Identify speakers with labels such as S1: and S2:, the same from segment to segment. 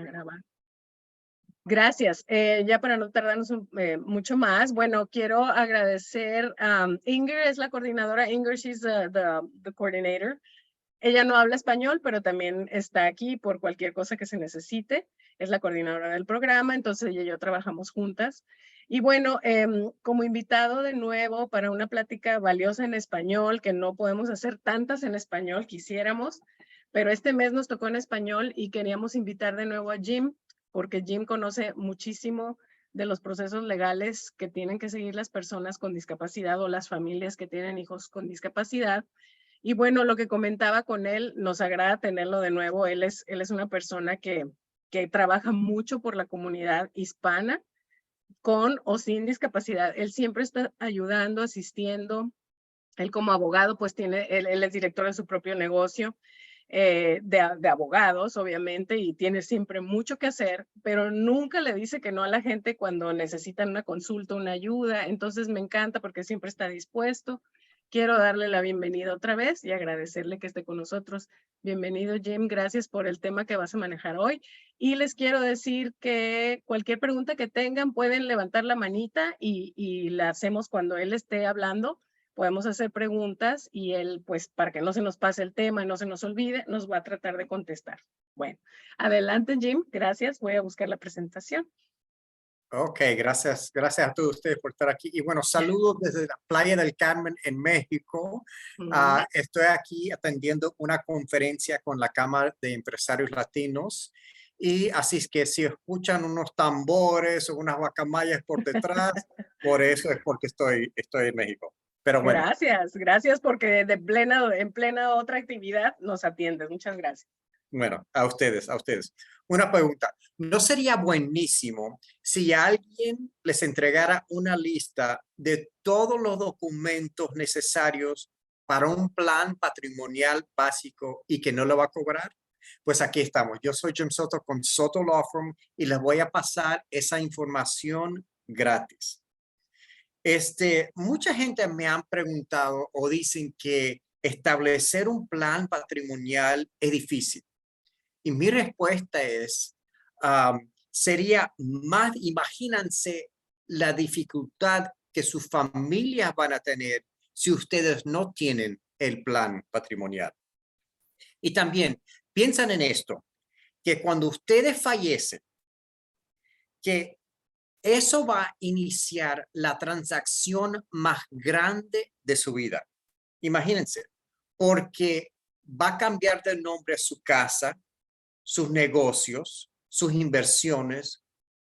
S1: A grabar. Gracias. Ya para no tardarnos mucho más, bueno, quiero agradecer a Inger, es la coordinadora. Inger, she's the coordinator. Ella no habla español, pero también está aquí por cualquier cosa que se necesite. Es la coordinadora del programa, entonces ella y yo trabajamos juntas. Y bueno, como invitado de nuevo para una plática valiosa en español, que no podemos hacer tantas en español, quisiéramos, pero este mes nos tocó en español y queríamos invitar de nuevo a Jim, porque Jim conoce muchísimo de los procesos legales que tienen que seguir las personas con discapacidad o las familias que tienen hijos con discapacidad. Y bueno, lo que comentaba con él, nos agrada tenerlo de nuevo. Él es una persona que trabaja mucho por la comunidad hispana, con o sin discapacidad. Él siempre está ayudando, asistiendo. Él como abogado, pues él es director de su propio negocio de abogados, obviamente, y tiene siempre mucho que hacer, pero nunca le dice que no a la gente cuando necesitan una consulta, una ayuda. Entonces me encanta porque siempre está dispuesto. Quiero darle la bienvenida otra vez y agradecerle que esté con nosotros. Bienvenido, Jim. Gracias por el tema que vas a manejar hoy. Y les quiero decir que cualquier pregunta que tengan pueden levantar la manita y la hacemos cuando él esté hablando. Podemos hacer preguntas y él, pues, para que no se nos pase el tema y no se nos olvide, nos va a tratar de contestar. Bueno, adelante, Jim. Gracias. Voy a buscar la presentación.
S2: Ok, gracias a todos ustedes por estar aquí. Y bueno, saludos desde la Playa del Carmen en México. Estoy aquí atendiendo una conferencia con la Cámara de Empresarios Latinos. Y así es que si escuchan unos tambores o unas guacamayas por detrás, por eso es porque estoy en México. Pero bueno.
S1: Gracias porque en plena otra actividad nos atiendes. Muchas gracias.
S2: Bueno, a ustedes. Una pregunta. ¿No sería buenísimo si alguien les entregara una lista de todos los documentos necesarios para un plan patrimonial básico y que no lo va a cobrar? Pues aquí estamos. Yo soy Jim Soto con Soto Law Firm y les voy a pasar esa información gratis. Mucha gente me han preguntado o dicen que establecer un plan patrimonial es difícil. Y mi respuesta es, sería más, imagínense la dificultad que sus familias van a tener si ustedes no tienen el plan patrimonial. Y también piensan en esto, que cuando ustedes fallecen, que eso va a iniciar la transacción más grande de su vida. Imagínense, porque va a cambiar de nombre a su casa, sus negocios, sus inversiones,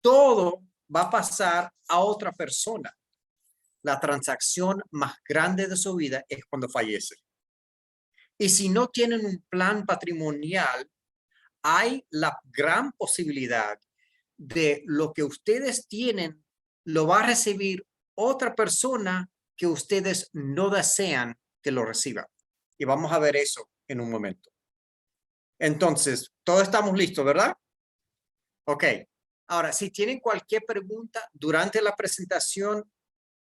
S2: todo va a pasar a otra persona. La transacción más grande de su vida es cuando fallece. Y si no tienen un plan patrimonial, hay la gran posibilidad de lo que ustedes tienen lo va a recibir otra persona que ustedes no desean que lo reciba. Y vamos a ver eso en un momento. Entonces, todos estamos listos, ¿verdad? Ok. Ahora, si tienen cualquier pregunta durante la presentación,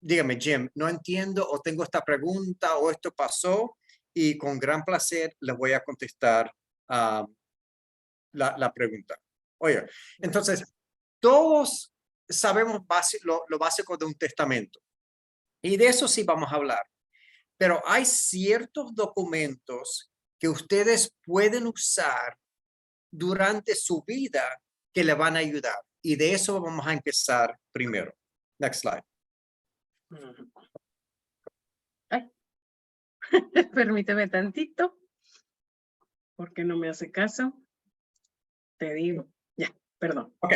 S2: dígame, Jim, no entiendo o tengo esta pregunta o esto pasó y con gran placer les voy a contestar la pregunta. Oye, entonces, todos sabemos lo básico de un testamento y de eso sí vamos a hablar, pero hay ciertos documentos que ustedes pueden usar durante su vida que le van a ayudar. Y de eso vamos a empezar primero. Next slide.
S1: Ay. Permíteme tantito, porque no me hace caso. Te digo, ya, perdón.
S2: Ok,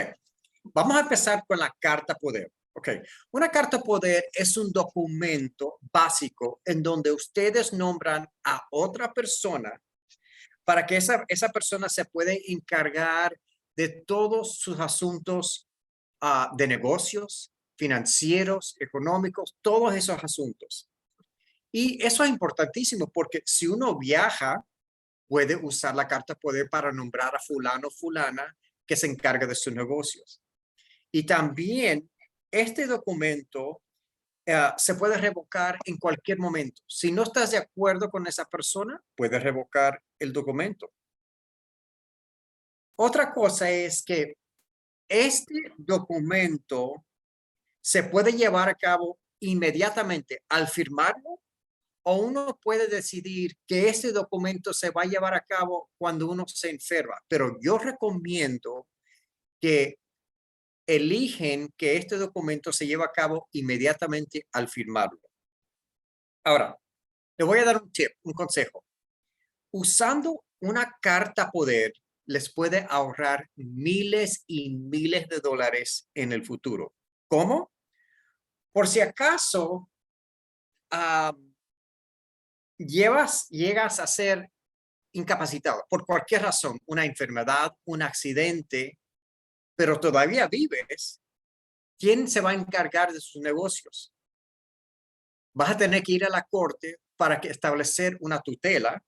S2: vamos a empezar con la carta poder. Ok, una carta poder es un documento básico en donde ustedes nombran a otra persona para que esa persona se puede encargar de todos sus asuntos de negocios, financieros, económicos, todos esos asuntos. Y eso es importantísimo porque si uno viaja, puede usar la carta poder para nombrar a fulano o fulana que se encargue de sus negocios. Y también este documento se puede revocar en cualquier momento. Si no estás de acuerdo con esa persona, puedes revocar el documento. Otra cosa es que este documento se puede llevar a cabo inmediatamente al firmarlo, o uno puede decidir que este documento se va a llevar a cabo cuando uno se enferma. Pero yo recomiendo que eligen que este documento se lleve a cabo inmediatamente al firmarlo. Ahora, le voy a dar un tip, un consejo. Usando una carta poder les puede ahorrar miles y miles de dólares en el futuro. ¿Cómo? Por si acaso llegas a ser incapacitado por cualquier razón, una enfermedad, un accidente, pero todavía vives, ¿quién se va a encargar de sus negocios? Vas a tener que ir a la corte para establecer una tutela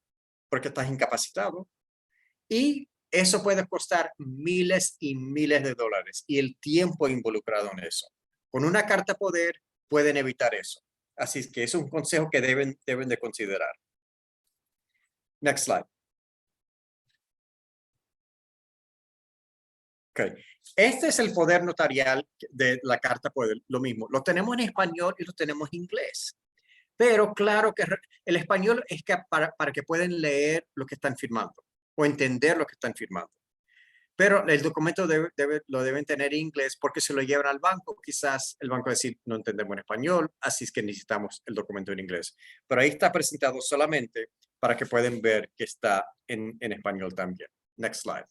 S2: porque estás incapacitado, y eso puede costar miles y miles de dólares y el tiempo involucrado en eso. Con una carta poder pueden evitar eso. Así es que es un consejo que deben de considerar. Next slide. Okay. Este es el poder notarial de la carta poder. Lo mismo, lo tenemos en español y lo tenemos en inglés. Pero claro que el español es que para que puedan leer lo que están firmando o entender lo que están firmando. Pero el documento lo deben tener en inglés, porque si lo llevan al banco, quizás el banco va a decir, no entendemos en español, así es que necesitamos el documento en inglés. Pero ahí está presentado solamente para que puedan ver que está en español también. Next slide.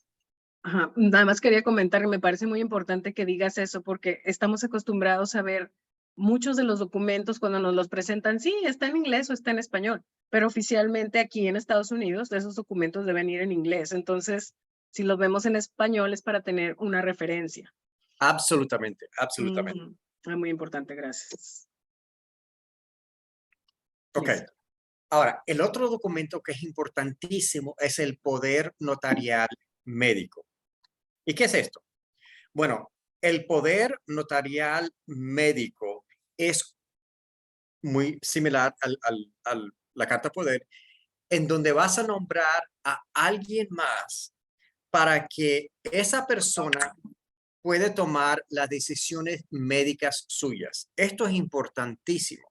S1: Ajá. Nada más quería comentar que me parece muy importante que digas eso, porque estamos acostumbrados a ver muchos de los documentos cuando nos los presentan, sí, está en inglés o está en español, pero oficialmente aquí en Estados Unidos esos documentos deben ir en inglés. Entonces, si los vemos en español es para tener una referencia.
S2: Absolutamente, absolutamente.
S1: Muy importante, gracias.
S2: Ok.
S1: Listo.
S2: Ahora, el otro documento que es importantísimo es el poder notarial médico. ¿Y qué es esto? Bueno, el poder notarial médico es muy similar a la carta poder, en donde vas a nombrar a alguien más para que esa persona puede tomar las decisiones médicas suyas. Esto es importantísimo.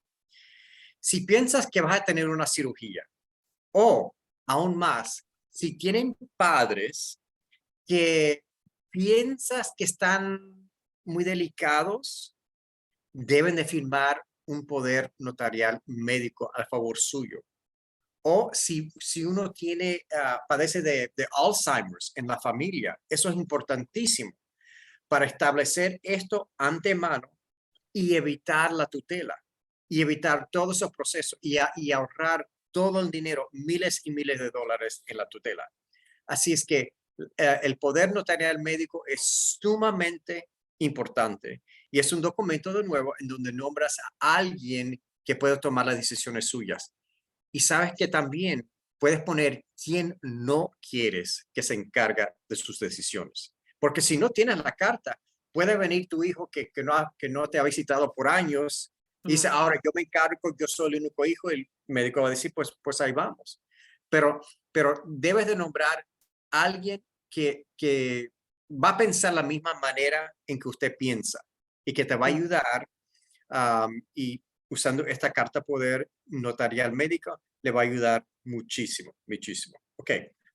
S2: Si piensas que vas a tener una cirugía, o aún más, si tienen padres que piensas que están muy delicados, deben de firmar un poder notarial médico a favor suyo. O si uno padece de Alzheimer's en la familia, eso es importantísimo para establecer esto antemano y evitar la tutela y evitar todos esos procesos y ahorrar todo el dinero, miles y miles de dólares en la tutela. Así es que el poder notarial médico es sumamente importante, y es un documento de nuevo en donde nombras a alguien que puede tomar las decisiones suyas. Y sabes que también puedes poner quién no quieres que se encarga de sus decisiones. Porque si no tienes la carta, puede venir tu hijo que no te ha visitado por años y dice, ahora yo me encargo, yo soy el único hijo, y el médico va a decir, pues ahí vamos. Pero debes de nombrar a alguien que va a pensar la misma manera en que usted piensa y que te va a ayudar, y usando esta carta poder notarial médica le va a ayudar muchísimo, muchísimo. Ok,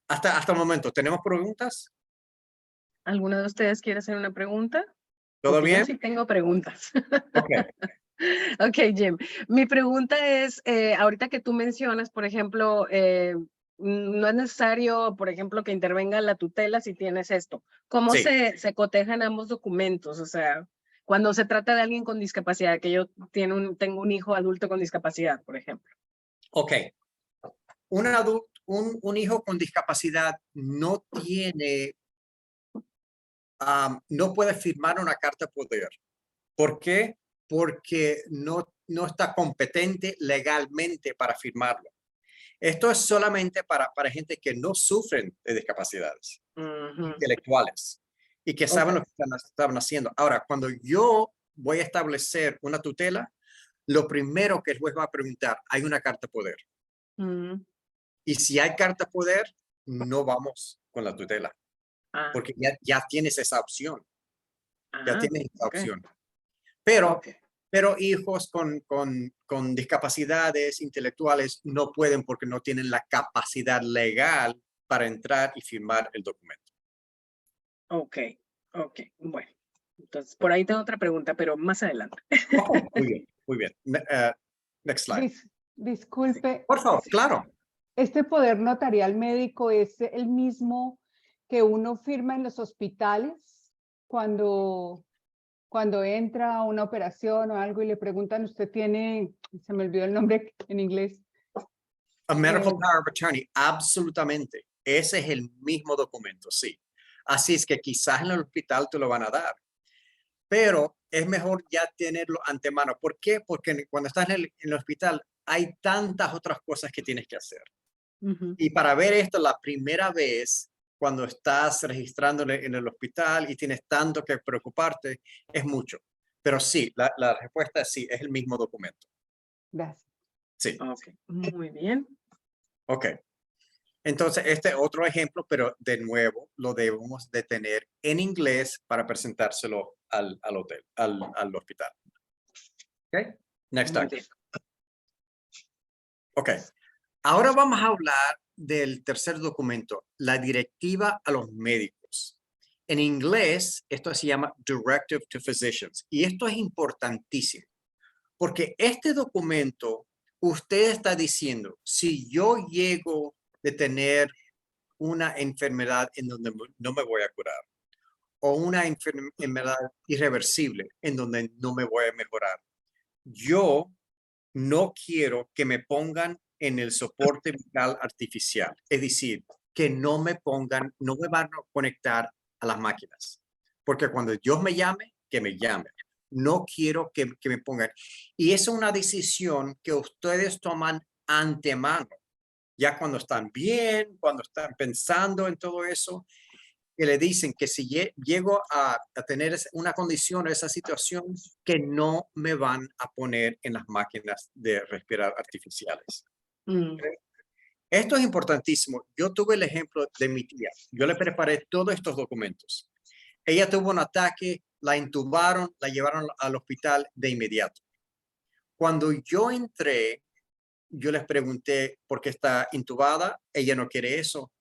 S2: hasta el momento, ¿tenemos preguntas?
S1: ¿Alguno de ustedes quiere hacer una pregunta?
S2: ¿Todo
S1: Porque
S2: bien?
S1: yo sí tengo preguntas.
S2: Ok.
S1: Ok, Jim. Mi pregunta es, ahorita que tú mencionas, por ejemplo, no es necesario, por ejemplo, que intervenga la tutela si tienes esto. ¿Cómo
S2: Sí.
S1: se cotejan ambos documentos? O sea, cuando se trata de alguien con discapacidad, que yo tengo un hijo adulto con discapacidad, por ejemplo.
S2: Ok. Un hijo con discapacidad no tiene, no puede firmar una carta poder. ¿Por qué? Porque no está competente legalmente para firmarlo. Esto es solamente para gente que no sufren de discapacidades intelectuales y que saben lo que están haciendo. Ahora, cuando yo voy a establecer una tutela, lo primero que el juez va a preguntar, ¿hay una carta poder? Y si hay carta poder, no vamos con la tutela.
S1: Ah,
S2: porque ya tienes esa opción, ya
S1: ah,
S2: tienes esa
S1: okay,
S2: opción. Pero,
S1: okay.
S2: pero hijos con discapacidades intelectuales no pueden porque no tienen la capacidad legal para entrar y firmar el documento.
S1: Okay, okay, bueno. Entonces, por ahí tengo otra pregunta, pero más adelante.
S2: Ok, muy bien, muy bien. Next slide.
S3: Disculpe,
S2: Por favor, claro.
S3: ¿este poder notarial médico es el mismo que uno firma en los hospitales cuando entra a una operación o algo y le preguntan, usted tiene, se me olvidó el nombre en inglés?
S2: A medical
S3: Eh,
S2: power of attorney, absolutamente. Ese es el mismo documento, sí. Así es que quizás en el hospital te lo van a dar, pero es mejor ya tenerlo antemano. ¿Por qué? Porque cuando estás en el hospital hay tantas otras cosas que tienes que hacer.
S1: Ujú.
S2: Y para ver esto la primera vez, cuando estás registrándole en el hospital y tienes tanto que preocuparte, es mucho. Pero sí, la respuesta es sí, es el mismo documento.
S3: Gracias.
S2: Sí,
S1: Okay, muy bien.
S2: ok. Entonces, este es otro ejemplo, pero de nuevo lo debemos de tener en inglés para presentárselo al hotel, al hospital. Ok, next
S1: Muy
S2: time.
S1: bien.
S2: Ok, ahora vamos a hablar del tercer documento, la directiva a los médicos. En inglés, esto se llama Directive to Physicians. Y esto es importantísimo, porque este documento, usted está diciendo, si yo llego de tener una enfermedad en donde no me voy a curar o una enfermedad irreversible en donde no me voy a mejorar, yo no quiero que me pongan en el soporte vital artificial, es decir, que no me pongan, no me van a conectar a las máquinas, porque cuando Dios me llame, que me llame. No quiero que me pongan. Y es una decisión que ustedes toman antemano, ya cuando están bien, cuando están pensando en todo eso, que le dicen que si llego a tener una condición o esa situación, que no me van a poner en las máquinas de respirar artificiales.
S1: Mm,
S2: Esto es importantísimo. Yo tuve el ejemplo de mi tía. Yo le preparé todos estos documentos. Ella tuvo un ataque, la intubaron, la llevaron al hospital de inmediato. Cuando yo entré, yo les pregunté por qué está intubada. Ella no quiere eso.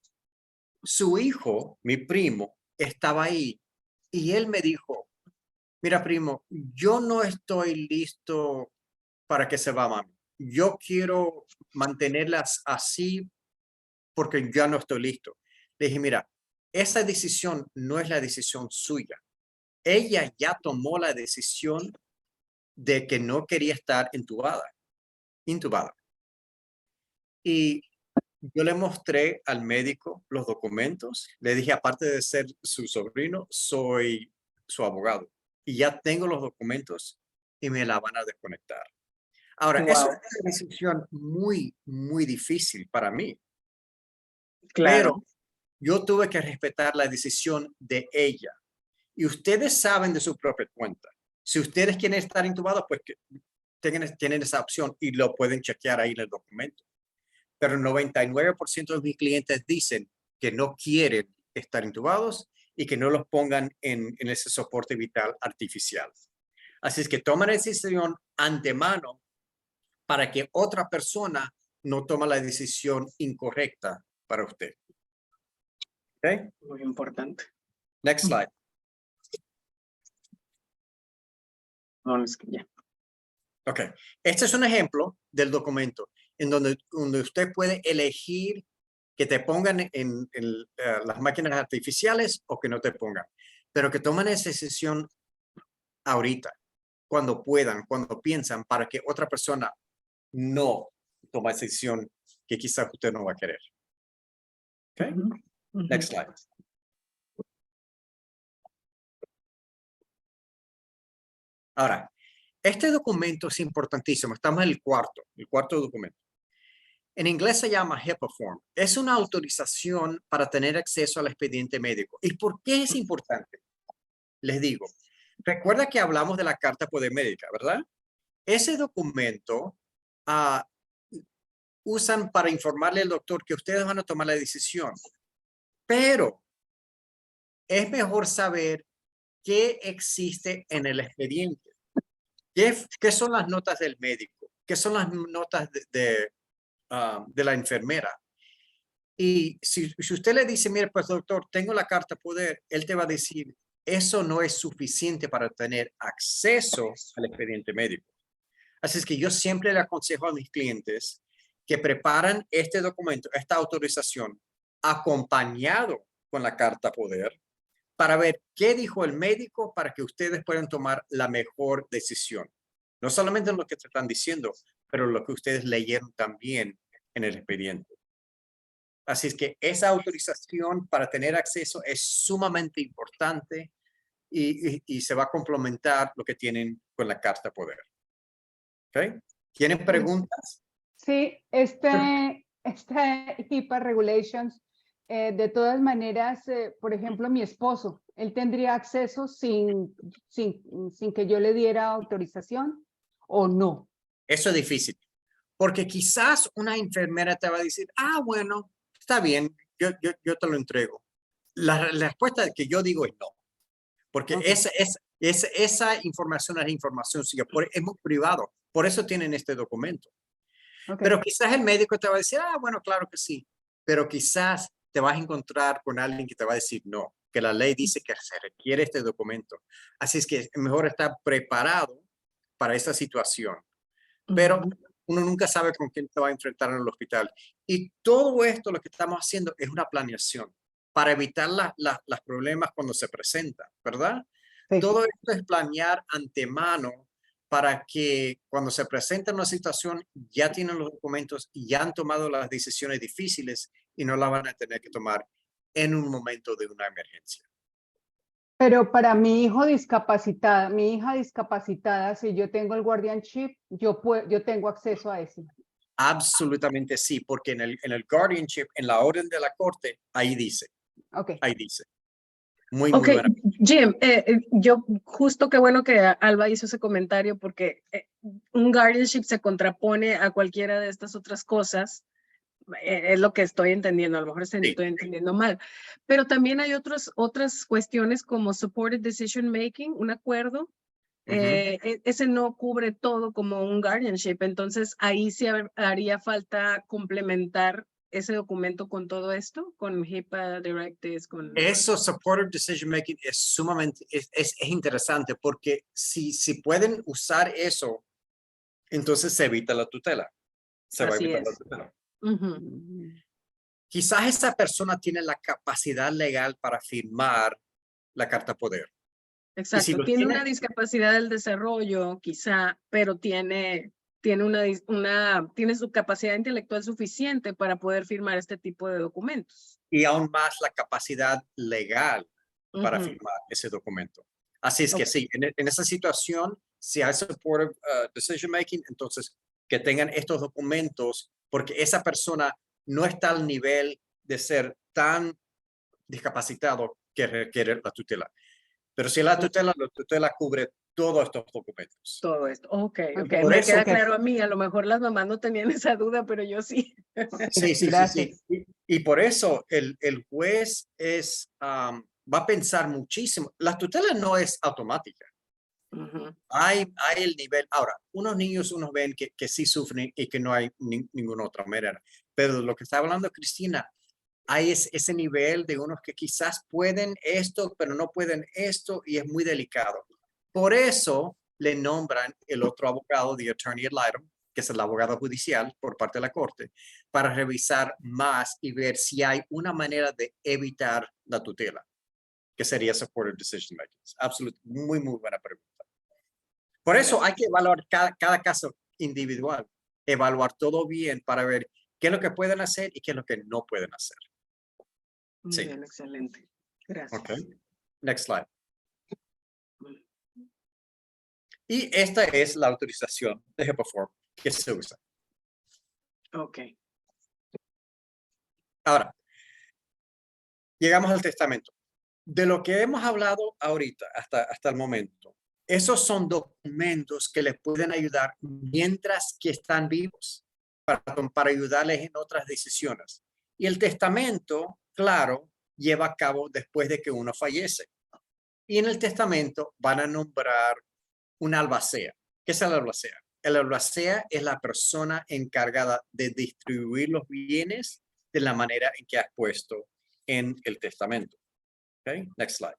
S2: Su hijo, mi primo, estaba ahí y él me dijo, mira, primo, yo no estoy listo para que se va, mami. Yo quiero mantenerlas así porque ya no estoy listo. Le dije, mira, esa decisión no es la decisión suya. Ella ya tomó la decisión de que no quería estar intubada. Y yo le mostré al médico los documentos. Le dije, aparte de ser su sobrino, soy su abogado. Y ya tengo los documentos y me la van a desconectar. Ahora, eso
S1: wow,
S2: es una decisión muy, muy difícil para mí, pero
S1: claro.
S2: yo tuve que respetar la decisión de ella. Y ustedes saben de su propia cuenta. Si ustedes quieren estar intubados, pues que tienen esa opción y lo pueden chequear ahí en el documento. Pero el 99% de mis clientes dicen que no quieren estar intubados y que no los pongan en ese soporte vital artificial. Así es que toman la decisión antemano para que otra persona no tome la decisión incorrecta para usted. ¿Ok?
S1: Muy importante.
S2: Next slide.
S1: No, es que ya.
S2: Ok. Este es un ejemplo del documento en donde usted puede elegir que te pongan en las máquinas artificiales o que no te pongan, pero que tomen esa decisión ahorita, cuando puedan, cuando piensan, para que otra persona no tome esa decisión que quizás usted no va a querer. Ok.
S1: Ujú, ujú.
S2: Next slide. Ahora, este documento es importantísimo. Estamos en el cuarto documento. En inglés se llama HIPAA Form. Es una autorización para tener acceso al expediente médico. ¿Y por qué es importante? Les digo, recuerda que hablamos de la carta poder médica, ¿verdad? Ese documento ah, usan para informarle al doctor que ustedes van a tomar la decisión. Pero es mejor saber qué existe en el expediente. ¿Qué son las notas del médico? ¿Qué son las notas de la enfermera? Y si usted le dice, mire, pues doctor, tengo la carta poder, él te va a decir, eso no es suficiente para tener acceso al expediente médico. Así es que yo siempre le aconsejo a mis clientes que preparan este documento, esta autorización, acompañado con la carta poder, para ver qué dijo el médico para que ustedes puedan tomar la mejor decisión. No solamente lo que te están diciendo, pero lo que ustedes leyeron también en el expediente. Así es que esa autorización para tener acceso es sumamente importante y se va a complementar lo que tienen con la carta poder. ¿Okay? ¿Tienen preguntas?
S3: Sí, este HIPAA regulations, de todas maneras, por ejemplo, mi esposo, ¿él tendría acceso sin que yo le diera autorización o no?
S2: Eso es difícil, porque quizás una enfermera te va a decir, bueno, está bien, yo te lo entrego. La respuesta que yo digo es no, porque
S3: Okay.
S2: esa información es información suya, es muy privado, por eso tienen este documento.
S3: Okay.
S2: Pero quizás el médico te va a decir, bueno, claro que sí, pero quizás te vas a encontrar con alguien que te va a decir no, que la ley dice que se requiere este documento. Así es que es mejor estar preparado para esa situación. Pero uno nunca sabe con quién te va a enfrentar en el hospital. Y todo esto, lo que estamos haciendo es una planeación para evitar los problemas cuando se presentan, ¿verdad?
S3: Sí.
S2: Todo esto es planear antemano para que cuando se presenta una situación ya tienen los documentos y ya han tomado las decisiones difíciles y no la van a tener que tomar en un momento de una emergencia.
S3: Pero para mi hija discapacitada, si yo tengo el guardianship, yo tengo acceso a ese.
S2: Absolutamente sí, porque en el guardianship, en la orden de la corte, ahí dice.
S3: Okay.
S2: Ahí dice. Muy
S1: Ok,
S2: buena.
S1: Jim, yo justo qué bueno que Alba hizo ese comentario porque un guardianship se contrapone a cualquiera de estas otras cosas. Es lo que estoy entendiendo, a lo mejor estoy entendiendo mal. Pero también hay otras cuestiones como supported decision making, un acuerdo. Ese no cubre todo como un guardianship, entonces ahí sí haría falta complementar ese documento con todo esto, con HIPAA directives, con...
S2: Eso, supportive decision making, es sumamente, es interesante porque si pueden usar eso, entonces se evita la tutela. Se va a
S1: Así
S2: evitar la
S1: es.
S2: tutela.
S1: Ujú.
S2: Quizás esa persona tiene la capacidad legal para firmar la carta poder. Y si
S1: Exacto,
S2: lo
S1: tiene una discapacidad del desarrollo, quizá, pero tiene su capacidad intelectual suficiente para poder firmar este tipo de documentos.
S2: y aún más la capacidad legal para
S1: Ujú.
S2: firmar ese documento. Así es que
S1: Ok.
S2: sí, en esa situación, si hay supportive decision making, entonces que tengan estos documentos, porque esa persona no está al nivel de ser tan discapacitado que requiere la tutela. Pero si la tutela cubre todos estos documentos.
S1: Todo esto. Ok.
S2: Por
S1: Me
S2: eso,
S1: queda claro a mí, a lo mejor las mamás no tenían esa duda, pero yo sí.
S2: sí.
S3: Gracias.
S2: Y por eso el juez va a pensar muchísimo. La tutela no es automática.
S1: Ujú.
S2: Hay el nivel. Ahora, unos niños ven que sí sufren y que no hay ninguna otra manera. Pero lo que está hablando Cristina, hay ese nivel de unos que quizás pueden esto, pero no pueden esto y es muy delicado. Por eso le nombran el otro abogado, the attorney ad litem, que es el abogado judicial por parte de la corte, para revisar más y ver si hay una manera de evitar la tutela, que sería supportive decision making. Absolutamente, muy buena pregunta. Por eso hay que evaluar cada caso individual, evaluar todo bien para ver qué es lo que pueden hacer y qué es lo que no pueden hacer.
S1: Muy
S2: Sí.
S1: bien, excelente. Gracias.
S2: Okay. Next slide. Y esta es la autorización de HIPAA form que se usa.
S1: Ok.
S2: Ahora, llegamos al testamento. De lo que hemos hablado ahorita, hasta el momento, esos son documentos que les pueden ayudar mientras que están vivos para ayudarles en otras decisiones. Y el testamento, claro, lleva a cabo después de que uno fallece. Y en el testamento van a nombrar un albacea. ¿Qué es el albacea? El albacea es la persona encargada de distribuir los bienes de la manera en que has puesto en el testamento. Okay, next slide.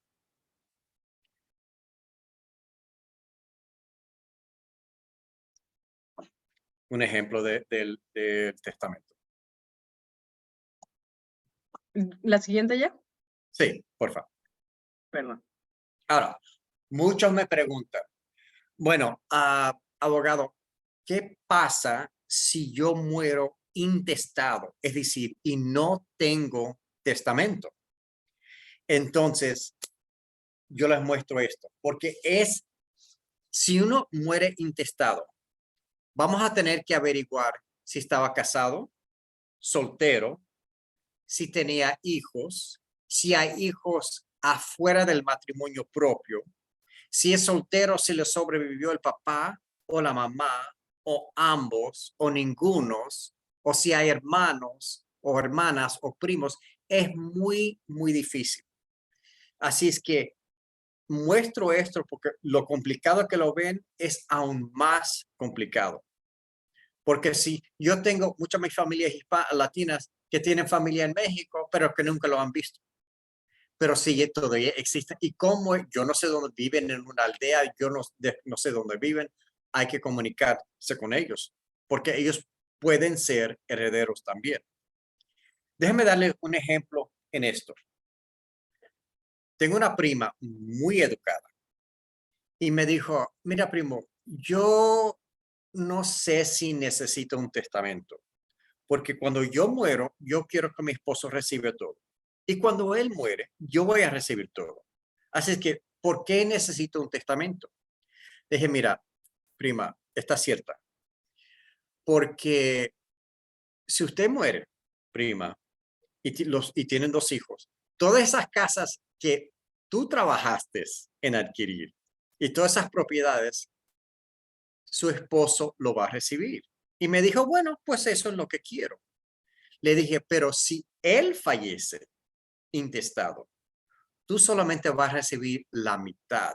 S2: Un ejemplo del testamento.
S1: ¿La siguiente ya?
S2: Sí, por favor.
S1: Perdón.
S2: Ahora, muchos me preguntan, bueno, abogado, ¿qué pasa si yo muero intestado? Es decir, y no tengo testamento. Entonces, yo les muestro esto, porque si uno muere intestado, vamos a tener que averiguar si estaba casado, soltero, si tenía hijos, si hay hijos afuera del matrimonio propio, si es soltero, si le sobrevivió el papá o la mamá, o ambos, o ningunos, o si hay hermanos o hermanas o primos, es muy, muy difícil. Así es que muestro esto porque lo complicado que lo ven es aún más complicado. Porque si yo tengo muchas de mis familias latinas que tienen familia en México, pero que nunca lo han visto. Pero sí, todavía existe. Y como yo no sé dónde viven en una aldea, yo no sé dónde viven, hay que comunicarse con ellos, porque ellos pueden ser herederos también. Déjenme darle un ejemplo en esto. Tengo una prima muy educada y me dijo, mira, primo, yo no sé si necesito un testamento, porque cuando yo muero, yo quiero que mi esposo reciba todo. Y cuando él muere, yo voy a recibir todo. Así es que, ¿por qué necesito un testamento? Dije, mira, prima, está cierta. Porque si usted muere, prima, y tienen 2 hijos, todas esas casas que tú trabajaste en adquirir y todas esas propiedades, su esposo lo va a recibir. Y me dijo, bueno, pues eso es lo que quiero. Le dije, pero si él fallece intestado, tú solamente vas a recibir la mitad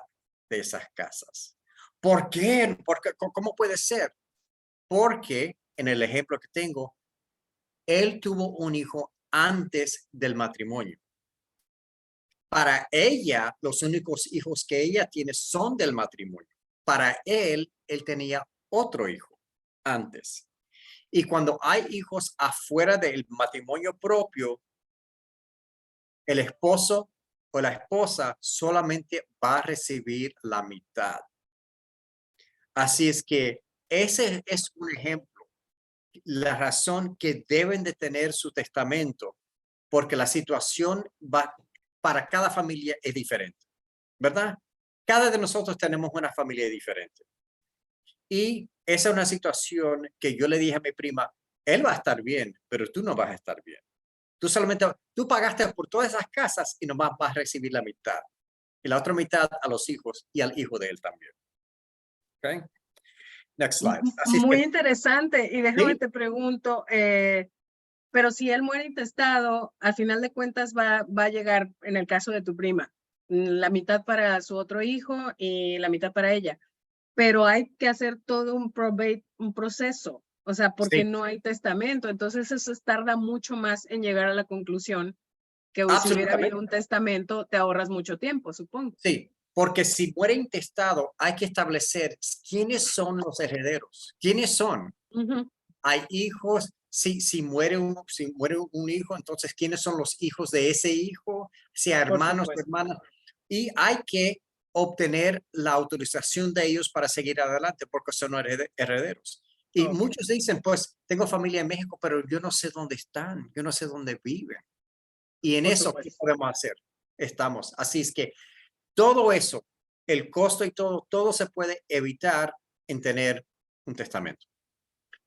S2: de esas casas. ¿Por qué? ¿Cómo puede ser? Porque en el ejemplo que tengo, él tuvo un hijo antes del matrimonio. Para ella, los únicos hijos que ella tiene son del matrimonio. Para él tenía otro hijo antes. Y cuando hay hijos afuera del matrimonio propio, el esposo o la esposa solamente va a recibir la mitad. Así es que ese es un ejemplo. La razón que deben de tener su testamento, porque la situación para cada familia es diferente, ¿verdad? Cada de nosotros tenemos una familia diferente. Y esa es una situación que yo le dije a mi prima, él va a estar bien, pero tú no vas a estar bien. Tú pagaste por todas esas casas y nomás vas a recibir la mitad. Y la otra mitad a los hijos y al hijo de él también. Okay. Next slide. Así
S1: Muy
S2: es que,
S1: interesante. Y déjame
S2: ¿sí?
S1: te pregunto, pero si él muere intestado, al final de cuentas va a llegar, en el caso de tu prima, la mitad para su otro hijo y la mitad para ella. Pero hay que hacer todo un proceso, o sea, porque
S2: Sí,
S1: no hay testamento. Entonces eso tarda mucho más en llegar a la conclusión que si hubiera habido
S2: absolutamente.
S1: un testamento, te ahorras mucho tiempo, supongo.
S2: Sí, porque si muere intestado, hay que establecer quiénes son los herederos. ¿Quiénes son?
S1: Ujú,
S2: Hay hijos. Si muere un hijo, entonces, ¿quiénes son los hijos de ese hijo? Si hay
S1: por
S2: hermanos o
S1: supuesto.
S2: hermanas. Y hay que obtener la autorización de ellos para seguir adelante porque son herederos. Y
S1: Ok,
S2: muchos dicen, pues, tengo familia en México, pero yo no sé dónde están, yo no sé dónde viven. Y en
S1: por
S2: eso, ¿qué
S1: supuesto.
S2: podemos hacer? Estamos. Así es que todo eso, el costo y todo se puede evitar en tener un testamento.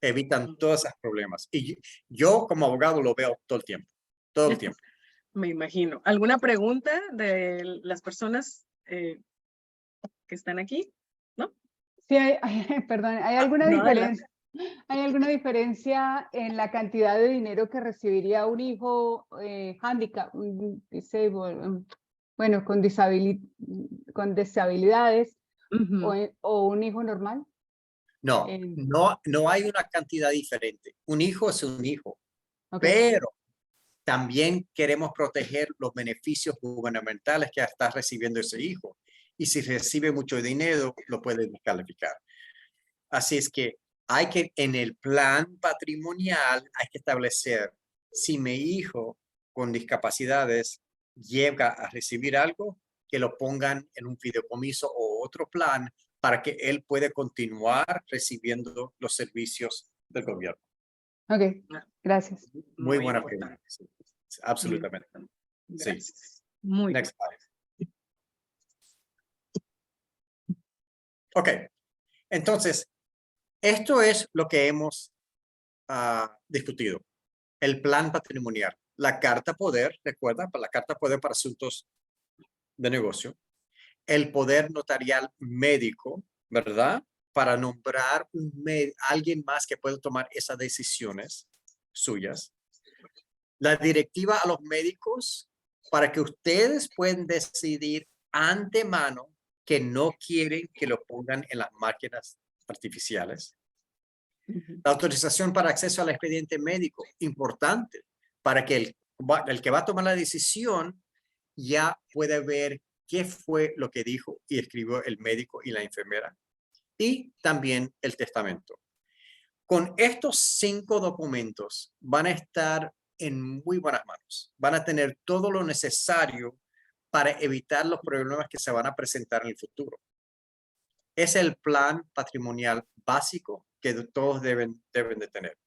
S2: Evitan todos esos problemas. Y yo como abogado lo veo todo el tiempo, todo el tiempo.
S1: Me imagino. ¿Alguna pregunta de las personas que están aquí? ¿No?
S3: Sí, perdón, ¿hay alguna
S1: No, adelante.
S3: diferencia? ¿Hay alguna diferencia en la cantidad de dinero que recibiría un hijo handicap, bueno, con disabilidades
S1: Ujú.
S3: o un hijo normal?
S2: No,
S3: En-
S2: no hay una cantidad diferente. Un hijo es un hijo,
S3: ok,
S2: pero también queremos proteger los beneficios gubernamentales que está recibiendo ese hijo. Y si recibe mucho dinero, lo puede descalificar. Así es que en el plan patrimonial, hay que establecer si mi hijo con discapacidades llega a recibir algo, que lo pongan en un fideicomiso o otro plan para que él pueda continuar recibiendo los servicios del gobierno.
S3: ok, gracias.
S2: Muy
S1: Muy
S2: buena
S1: importante.
S2: pregunta. Sí,
S1: Muy
S2: absolutamente.
S1: importante.
S2: Sí.
S1: Gracias. Muy
S2: Next
S1: bien.
S2: slide. Ok, entonces, esto es lo que hemos discutido. El plan patrimonial, la carta poder, recuerda, para la carta poder para asuntos de negocio, el poder notarial médico, ¿verdad? Para nombrar alguien más que pueda tomar esas decisiones suyas. La directiva a los médicos para que ustedes puedan decidir antemano que no quieren que lo pongan en las máquinas artificiales.
S1: Ujú.
S2: La autorización para acceso al expediente médico, importante, para que el que va a tomar la decisión ya pueda ver qué fue lo que dijo y escribió el médico y la enfermera. Y también el testamento. Con estos 5 documentos van a estar en muy buenas manos. Van a tener todo lo necesario para evitar los problemas que se van a presentar en el futuro. Es el plan patrimonial básico que todos deben de tener.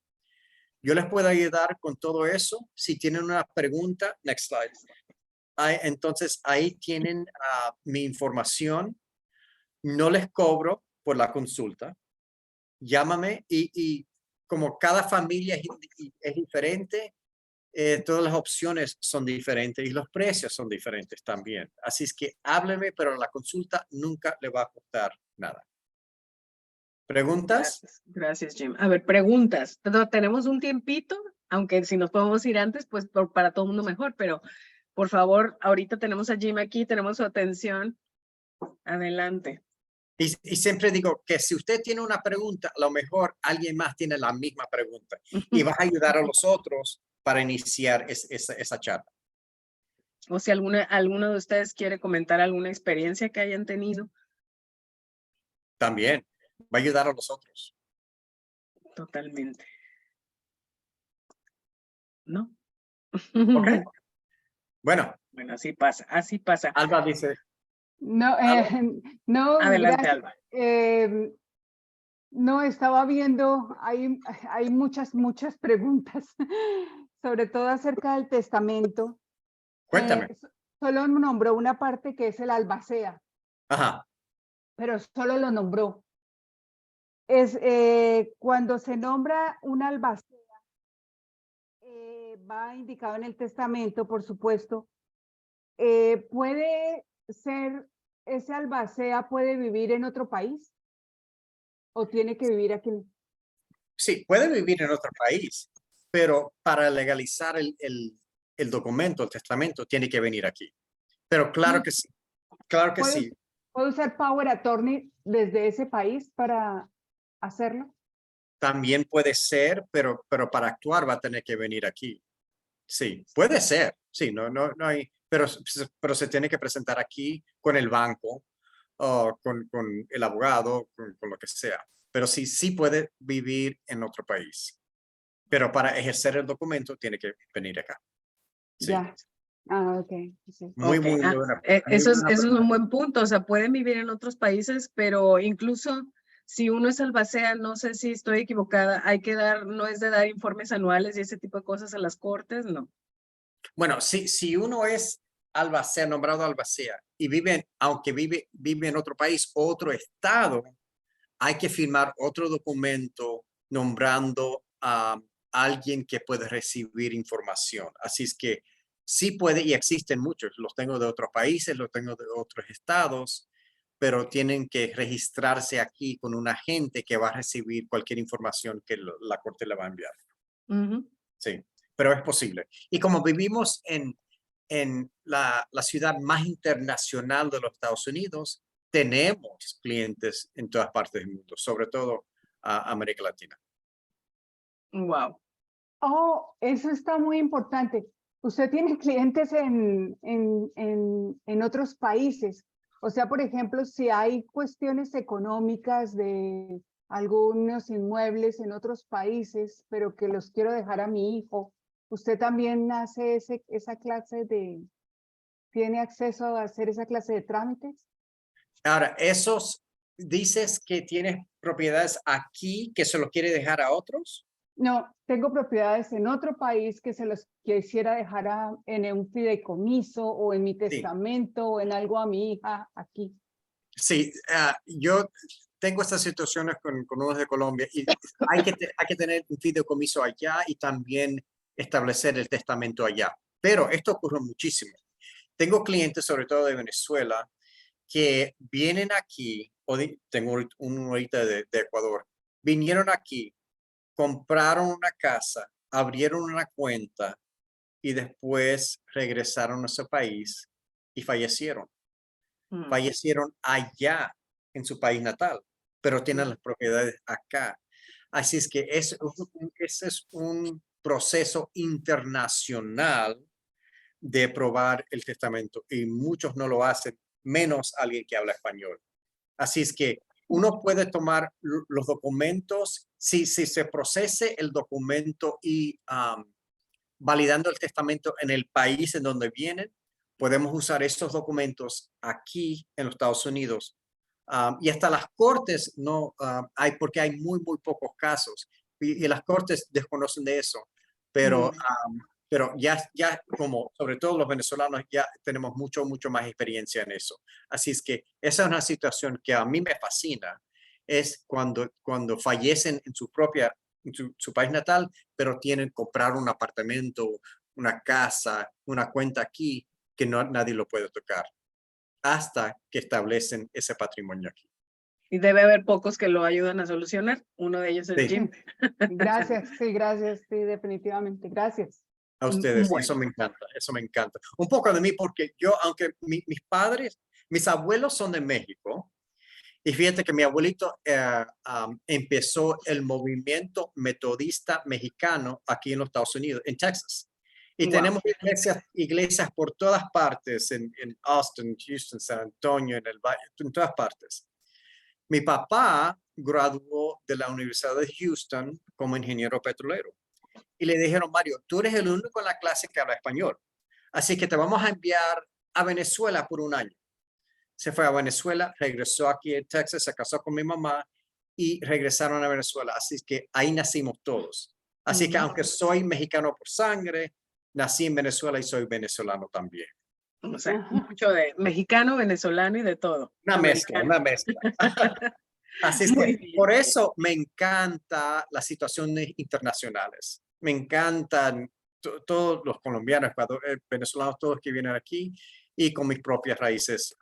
S2: Yo les puedo ayudar con todo eso. Si tienen una pregunta, next slide. Entonces, ahí tienen mi información. No les cobro por la consulta. Llámame y como cada familia es diferente, todas las opciones son diferentes y los precios son diferentes también. Así es que hábleme, pero la consulta nunca le va a costar nada. ¿Preguntas?
S1: Gracias, gracias, Jim. A ver, preguntas. Tenemos un tiempito, aunque si nos podemos ir antes, pues para todo el mundo mejor, pero por favor, ahorita tenemos a Jim aquí, tenemos su atención. Adelante.
S2: Y siempre digo que si usted tiene una pregunta, a lo mejor alguien más tiene la misma pregunta y vas a ayudar a los otros para iniciar esa charla.
S1: O si alguno de ustedes quiere comentar alguna experiencia que hayan tenido.
S2: También va a ayudar a los otros.
S1: Totalmente. ¿No?
S2: Ok. Bueno,
S1: Bueno, así pasa, así pasa.
S2: Alba dice,
S3: No,
S2: Alba.
S3: no,
S1: Adelante,
S3: gracias.
S1: Alba.
S3: No, estaba viendo, hay muchas preguntas, sobre todo acerca del testamento.
S2: Cuéntame.
S3: Solo nombró una parte que es el albacea,
S2: Ajá.
S3: pero solo lo nombró. Cuando se nombra un albacea, va indicado en el testamento, por supuesto, puede ser, ese albacea puede vivir en otro país o tiene que vivir aquí.
S2: Sí, puede vivir en otro país, pero para legalizar el documento, el testamento, tiene que venir aquí. Pero claro que sí, claro que sí.
S3: ¿Puede usar Power Attorney desde ese país para hacerlo?
S2: También puede ser, pero para actuar va a tener que venir aquí. Sí, puede ser. Sí, no hay, pero se tiene que presentar aquí con el banco, o con el abogado, con lo que sea. Pero sí puede vivir en otro país. Pero para ejercer el documento tiene que venir acá. Sí.
S3: Ya. Ah, ok. Sí.
S2: Muy,
S1: Ok,
S2: muy buena. Muy
S1: eso
S2: buena
S1: es un
S2: pregunta.
S1: buen punto. O sea, pueden vivir en otros países, pero incluso si uno es albacea, no sé si estoy equivocada, no es de dar informes anuales y ese tipo de cosas a las cortes, no.
S2: Bueno, si uno es albacea, nombrado albacea, y aunque vive en otro país, otro estado, hay que firmar otro documento nombrando a alguien que puede recibir información. Así es que sí puede, y existen muchos, los tengo de otros países, los tengo de otros estados, pero tienen que registrarse aquí con un agente que va a recibir cualquier información que la corte le va a enviar.
S1: Ujú.
S2: Sí, pero es posible. Y como vivimos en la ciudad más internacional de los Estados Unidos, tenemos clientes en todas partes del mundo, sobre todo a América Latina.
S1: Wow.
S3: Oh, eso está muy importante. Usted tiene clientes en otros países. O sea, por ejemplo, si hay cuestiones económicas de algunos inmuebles en otros países, pero que los quiero dejar a mi hijo, ¿usted también hace esa clase tiene acceso a hacer esa clase de trámites?
S2: Ahora, dices que tienes propiedades aquí que se lo quiere dejar a otros.
S3: No, tengo propiedades en otro país que se los quisiera dejar en un fideicomiso o en mi
S2: Sí,
S3: testamento o en algo a mi hija aquí.
S2: sí, yo tengo estas situaciones con unos de Colombia y hay que tener un fideicomiso allá y también establecer el testamento allá. Pero esto ocurre muchísimo. Tengo clientes, sobre todo de Venezuela, que vienen aquí, tengo uno ahorita de Ecuador, vinieron aquí, compraron una casa, abrieron una cuenta y después regresaron a su país y fallecieron.
S1: Mm.
S2: Fallecieron allá en su país natal, pero tienen las propiedades acá. Así es que ese es un proceso internacional de probar el testamento y muchos no lo hacen, menos alguien que habla español. Así es que uno puede tomar los documentos, si se procese el documento y validando el testamento en el país en donde vienen, podemos usar estos documentos aquí en los Estados Unidos. Y hasta las cortes no hay, porque hay muy pocos casos y las cortes desconocen de eso, pero, pero ya como sobre todo los venezolanos ya tenemos mucho más experiencia en eso. Así es que esa es una situación que a mí me fascina, es cuando fallecen en su propia, en su país natal, pero tienen que comprar un apartamento, una casa, una cuenta aquí que nadie lo puede tocar hasta que establecen ese patrimonio aquí.
S1: Y debe haber pocos que lo ayudan a solucionar. Uno de ellos es
S2: Sí.
S1: Jim.
S3: Gracias, sí, definitivamente. Gracias.
S2: A ustedes, y
S1: Bueno,
S2: eso me encanta, eso me encanta. Un poco de mí, porque yo, aunque mis abuelos son de México, y fíjate que mi abuelito empezó el movimiento metodista mexicano aquí en los Estados Unidos, en Texas. Y
S1: wow.
S2: tenemos iglesias por todas partes, en Austin, Houston, San Antonio, en el Valle, en todas partes. Mi papá graduó de la Universidad de Houston como ingeniero petrolero. Y le dijeron, Mario, tú eres el único en la clase que habla español. Así que te vamos a enviar a Venezuela por un año. Se fue a Venezuela, regresó aquí a Texas, se casó con mi mamá y regresaron a Venezuela. Así que ahí nacimos todos. Así que aunque soy mexicano por sangre, nací en Venezuela y soy venezolano también.
S1: O sea, mucho de mexicano, venezolano y de todo.
S2: Una mezcla,
S1: Americano.
S2: una mezcla. Así es
S1: Muy
S2: que
S1: bien.
S2: por eso me encanta las situaciones internacionales. Me encantan todos los colombianos, venezolanos, todos que vienen aquí y con mis propias raíces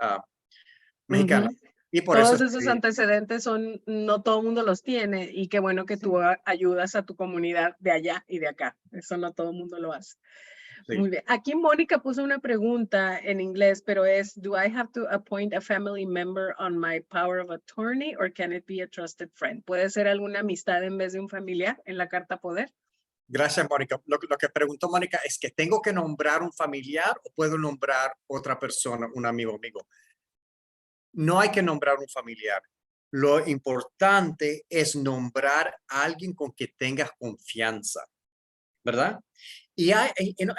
S2: mexicanas. Y por eso
S1: Todos esos antecedentes no todo el mundo los tiene y qué bueno que tú ayudas a tu comunidad de allá y de acá. Eso no todo el mundo lo hace.
S2: sí.
S1: Muy bien. Aquí Mónica puso una pregunta en inglés, pero es, do I have to appoint a family member on my power of attorney or can it be a trusted friend? ¿Puede ser alguna amistad en vez de un familiar en la carta poder?
S2: Gracias, Mónica. Lo que preguntó Mónica es que tengo que nombrar un familiar o puedo nombrar otra persona, un amigo. No hay que nombrar un familiar. Lo importante es nombrar a alguien con que tengas confianza, ¿verdad? Y hay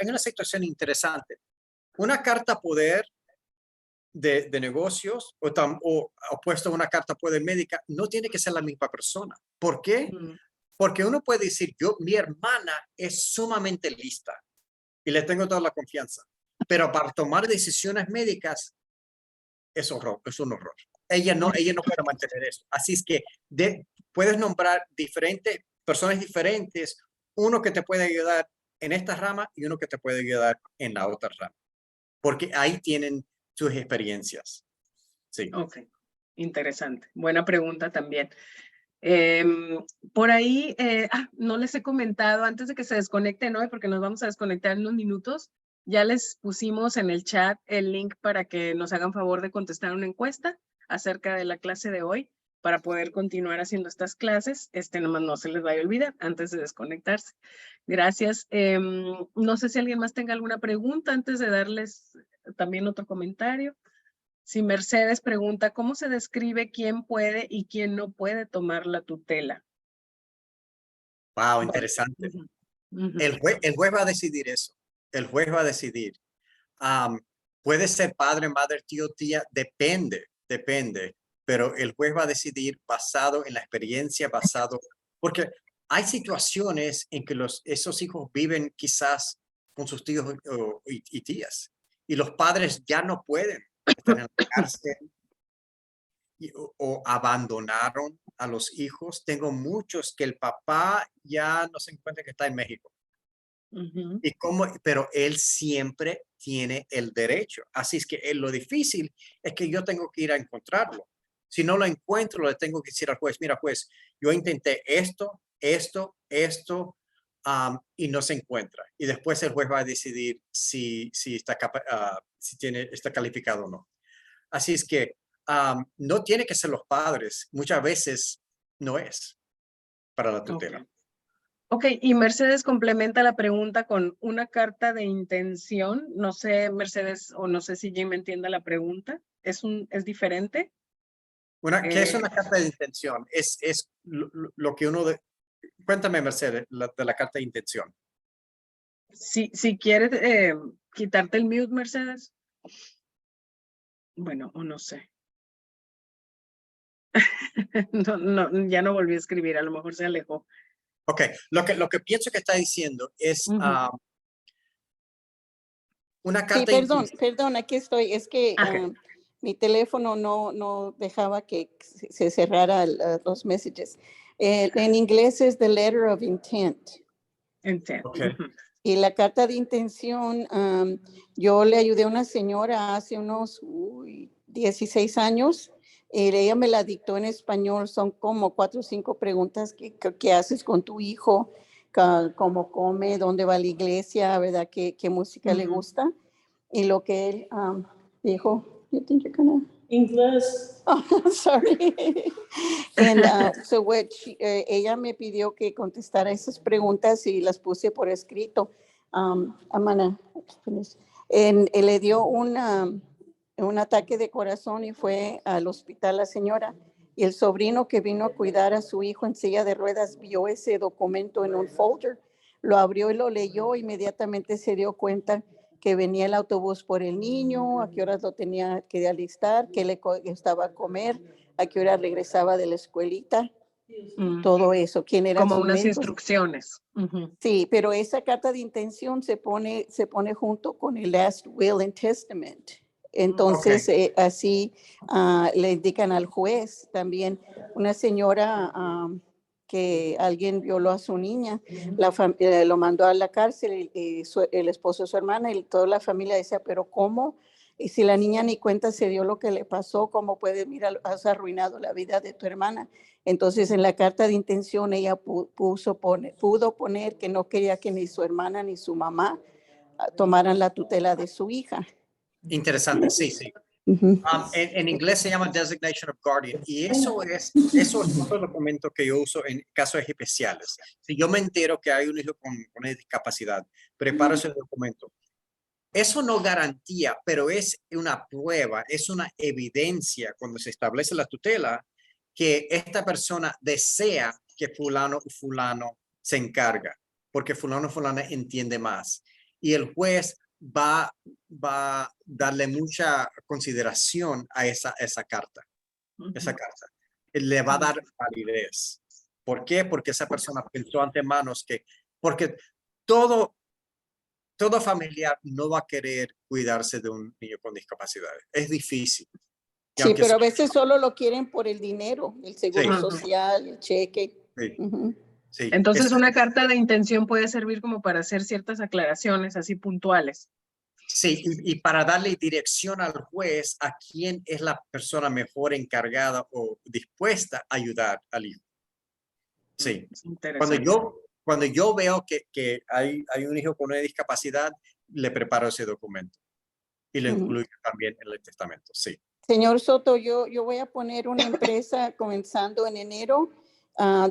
S2: una situación interesante. Una carta poder de negocios o opuesto a una carta poder médica no tiene que ser la misma persona. ¿Por qué? Porque uno puede decir, mi hermana es sumamente lista y le tengo toda la confianza, pero para tomar decisiones médicas es un horror. Ella no puede mantener eso. Así es que puedes nombrar personas diferentes, uno que te puede ayudar en esta rama y uno que te puede ayudar en la otra rama, porque ahí tienen sus experiencias. Sí.
S1: Ok. Interesante. Buena pregunta también. Por ahí, no les he comentado antes de que se desconecten hoy, porque nos vamos a desconectar en unos minutos. Ya les pusimos en el chat el link para que nos hagan favor de contestar una encuesta acerca de la clase de hoy para poder continuar haciendo estas clases. Nomás no se les vaya a olvidar antes de desconectarse. Gracias. No sé si alguien más tenga alguna pregunta antes de darles también otro comentario. Si Mercedes pregunta, ¿cómo se describe quién puede y quién no puede tomar la tutela?
S2: Wow, interesante.
S1: Ujú, ujú.
S2: El juez va a decidir eso. El juez va a decidir. Puede ser padre, madre, tío, tía, depende. Pero el juez va a decidir basado en la experiencia, porque hay situaciones en que esos hijos viven quizás con sus tíos y tías, y los padres ya no pueden estar en la cárcel o abandonaron a los hijos. Tengo muchos que el papá ya no se encuentra, que está en México.
S1: Ujú.
S2: Pero él siempre tiene el derecho. Así es que lo difícil es que yo tengo que ir a encontrarlo. Si no lo encuentro, le tengo que decir al juez, mira, juez, yo intenté esto, y no se encuentra. Y después el juez va a decidir si está calificado o no. Así es que no tiene que ser los padres. Muchas veces no es para la tutela.
S1: Ok, y Mercedes complementa la pregunta con una carta de intención. No sé, Mercedes, o no sé si Jim entienda la pregunta. ¿Es diferente?
S2: ¿Qué es una carta de intención? Es lo que uno... Cuéntame, Mercedes, de la carta de intención.
S1: Si quieres quitarte el mute, Mercedes. Bueno, o no sé. No, ya no volví a escribir, a lo mejor se alejó.
S2: Ok, lo que pienso que está diciendo es una carta
S4: Sí,
S2: de intención.
S4: perdón, aquí estoy. Es que
S1: Ok.
S4: mi teléfono no dejaba que se cerrara los messages. En inglés es the letter of intent.
S1: Entiendo.
S2: Ok.
S4: Y la carta de intención, yo le ayudé a una señora hace unos 16 años. Ella me la dictó en español. Son como 4 o 5 preguntas que haces con tu hijo, cómo come, dónde va a la iglesia, ¿verdad? ¿Qué música le gusta? Y lo que él dijo, you think you're gonna... English. Oh, sorry. And so ella me pidió que contestara esas preguntas y las puse por escrito. I'm gonna finish. Le dio un ataque de corazón y fue al hospital la señora. Y el sobrino que vino a cuidar a su hijo en silla de ruedas vio ese documento en un folder, lo abrió y lo leyó, inmediatamente se dio cuenta que venía el autobús por el niño, a qué horas lo tenía que alistar, qué le estaba a comer, a qué hora regresaba de la escuelita, todo eso, quién era
S1: Como
S4: sus
S1: unas
S4: médicos.
S1: instrucciones.
S4: Sí, pero esa carta de intención se pone junto con el last will and testament. Entonces, así le indican al juez también. Una señora que alguien violó a su niña, lo mandó a la cárcel, el esposo de su hermana y toda la familia decía, pero ¿cómo? Y si la niña ni cuenta se dio lo que le pasó, ¿cómo puede, mira, has arruinado la vida de tu hermana? Entonces, en la carta de intención, ella pudo poner que no quería que ni su hermana ni su mamá tomaran la tutela de su hija.
S2: Interesante, sí. En inglés se llama Designation of Guardian, y eso es otro documento que yo uso en casos especiales. Si yo me entero que hay un hijo con una discapacidad, preparo ese documento. Eso no garantía, pero es una prueba, es una evidencia cuando se establece la tutela que esta persona desea que fulano o fulano se encarga, porque fulano o fulana entiende más. Y el juez va a darle mucha consideración a esa carta. Esa carta. Le va a dar validez. ¿Por qué? Porque esa persona pensó antemano porque todo familiar no va a querer cuidarse de un niño con discapacidad. Es difícil.
S4: Sí, pero a veces solo lo quieren por el dinero, el seguro
S2: Sí.
S4: social, el cheque.
S2: Sí. Sí.
S1: Entonces, una carta de intención puede servir como para hacer ciertas aclaraciones así puntuales.
S2: Sí, y para darle dirección al juez a quién es la persona mejor encargada o dispuesta a ayudar al hijo. Sí.
S1: Es interesante.
S2: Cuando yo veo que hay un hijo con una discapacidad, le preparo ese documento y lo
S4: Ujú.
S2: incluyo también en el testamento. Sí.
S4: Señor Soto, yo voy a poner una empresa comenzando en enero,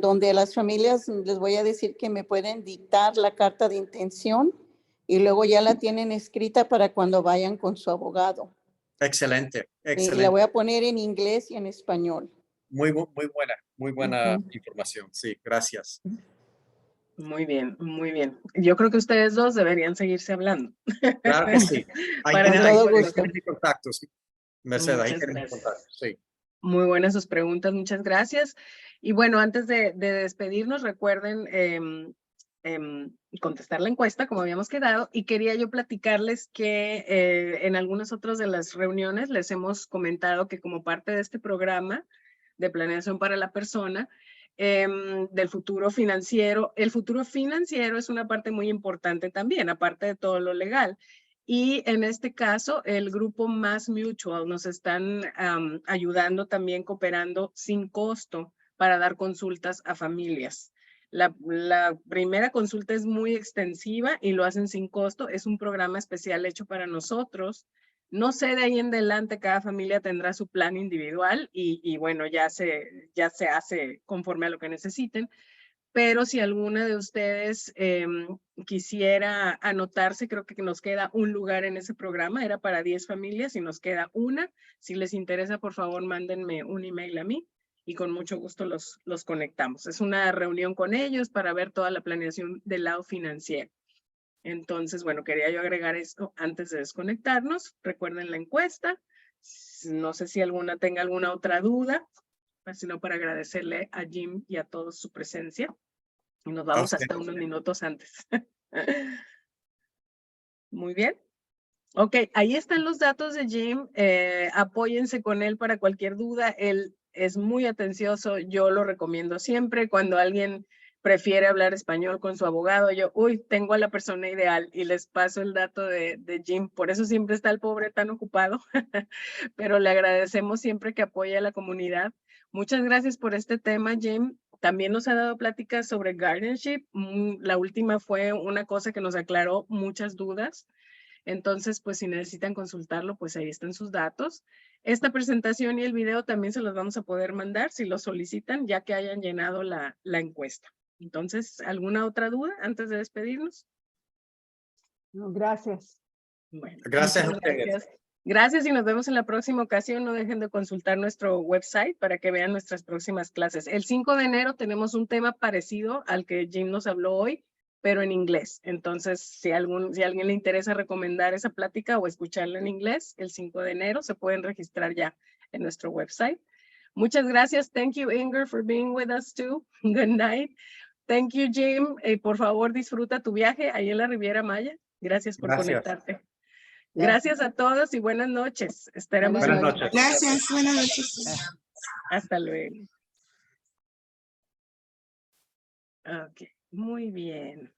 S4: donde a las familias les voy a decir que me pueden dictar la carta de intención y luego ya la tienen escrita para cuando vayan con su abogado.
S2: Excelente,
S4: Y la
S2: excelente.
S4: voy a poner en inglés y en español.
S2: Muy buena
S4: Ujú.
S2: información. Sí, gracias.
S1: Muy bien, muy bien. Yo creo que ustedes dos deberían seguirse hablando.
S2: Claro que sí. Ahí
S1: Para
S2: tienes,
S4: Con
S2: ahí
S4: todo
S2: tienes-
S4: gusto.
S2: tienes mis contactos, Mercedes, ahí
S1: Muchas
S2: tienes mis
S1: gracias.
S2: contactos. Sí.
S1: Muy buenas sus preguntas, muchas gracias. Y bueno, antes de despedirnos, recuerden contestar la encuesta como habíamos quedado, y quería yo platicarles que en algunas otras de las reuniones les hemos comentado que como parte de este programa de planeación para la persona, del futuro financiero, el futuro financiero es una parte muy importante también, aparte de todo lo legal. Y en este caso, el grupo Mass Mutual nos están ayudando también, cooperando sin costo para dar consultas a familias. La primera consulta es muy extensiva y lo hacen sin costo. Es un programa especial hecho para nosotros. No sé, de ahí en adelante cada familia tendrá su plan individual y bueno, ya se hace conforme a lo que necesiten. Pero si alguna de ustedes quisiera anotarse, creo que nos queda un lugar en ese programa, era para 10 familias y nos queda una. Si les interesa, por favor, mándenme un email a mí y con mucho gusto los conectamos. Es una reunión con ellos para ver toda la planeación del lado financiero. Entonces, bueno, quería yo agregar esto antes de desconectarnos. Recuerden la encuesta. No sé si alguna tenga alguna otra duda, sino para agradecerle a Jim y a todos su presencia. Y nos
S2: A
S1: vamos
S2: usted.
S1: hasta unos minutos antes. Muy bien. Ok, ahí están los datos de Jim. Apóyense con él para cualquier duda. Él es muy atencioso. Yo lo recomiendo siempre. Cuando alguien prefiere hablar español con su abogado, yo, tengo a la persona ideal y les paso el dato de Jim. Por eso siempre está el pobre tan ocupado. Pero le agradecemos siempre que apoya a la comunidad. Muchas gracias por este tema, Jim. También nos ha dado pláticas sobre guardianship. La última fue una cosa que nos aclaró muchas dudas. Entonces, pues si necesitan consultarlo, pues ahí están sus datos. Esta presentación y el video también se los vamos a poder mandar si lo solicitan, ya que hayan llenado la encuesta. Entonces, ¿alguna otra duda antes de despedirnos?
S3: No, gracias.
S1: Bueno,
S2: Gracias a
S1: muchas
S2: ustedes.
S1: gracias. Gracias y nos vemos en la próxima ocasión. No dejen de consultar nuestro website para que vean nuestras próximas clases. El 5 de enero tenemos un tema parecido al que Jim nos habló hoy, pero en inglés. Entonces, si a alguien le interesa recomendar esa plática o escucharla en inglés, el 5 de enero se pueden registrar ya en nuestro website. Muchas gracias. Thank you, Inger, for being with us too. Good night. Thank you, Jim. Por favor, disfruta tu viaje ahí en la Riviera Maya. Gracias por conectarte. Gracias a todos y buenas noches. Esperamos.
S2: Buenas noches.
S5: Gracias, buenas noches.
S1: Hasta luego. Ok, muy bien.